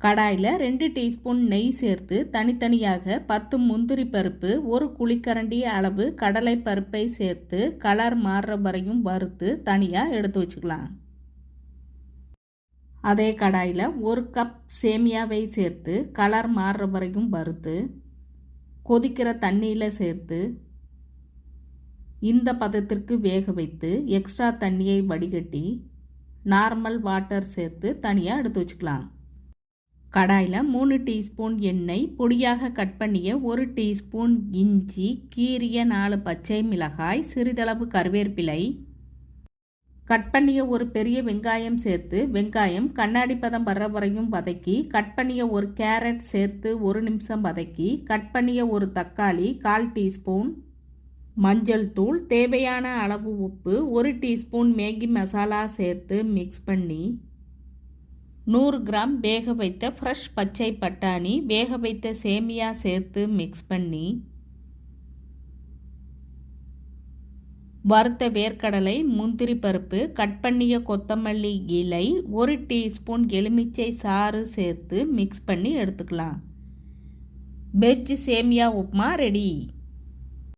கடாயில் 2 டீஸ்பூன் நெய் சேர்த்து தனித்தனியாக 10 முந்திரி பருப்பு, 1 குழிக்கரண்டி அளவு கடலை பருப்பை சேர்த்து கலர் மாறுற வரையும் வறுத்து தனியாக எடுத்து வச்சுக்கலாம். அதே கடாயில் 1 கப் சேமியாவை சேர்த்து கலர் மாறுற வரையும் வறுத்து கொதிக்கிற தண்ணியில் சேர்த்து இந்த பதத்திற்கு வேக வைத்து எக்ஸ்ட்ரா தண்ணியை வடிகட்டி நார்மல் வாட்டர் சேர்த்து தனியாக எடுத்து வச்சுக்கலாம். கடாயில் 3 டீஸ்பூன் எண்ணெய், பொடியாக கட் பண்ணிய 1 டீஸ்பூன் இஞ்சி, கீறிய 4 பச்சை மிளகாய், சிறிதளவு கருவேப்பிலை, கட் பண்ணிய ஒரு பெரிய வெங்காயம் சேர்த்து வெங்காயம் கண்ணாடி பதம் வர்ற வரையும் வதக்கி, கட் பண்ணிய ஒரு கேரட் சேர்த்து 1 நிமிஷம் வதக்கி, கட் பண்ணிய ஒரு தக்காளி, 1/4 டீஸ்பூன் மஞ்சள் தூள், தேவையான அளவு உப்பு, 1 டீஸ்பூன் மேகி மசாலா சேர்த்து மிக்ஸ் பண்ணி 100 கிராம் வேக வைத்த ஃப்ரெஷ் பச்சை பட்டாணி, வேக வைத்த சேமியா சேர்த்து மிக்ஸ் பண்ணி வறுத்த வேர்க்கடலை, முந்திரி பருப்பு, கட் பண்ணிய கொத்தமல்லி இலை, 1 டீஸ்பூன் எலுமிச்சை சாறு சேர்த்து மிக்ஸ் பண்ணி எடுத்துக்கலாம். வெஜ் சேமியா உப்புமா ரெடி.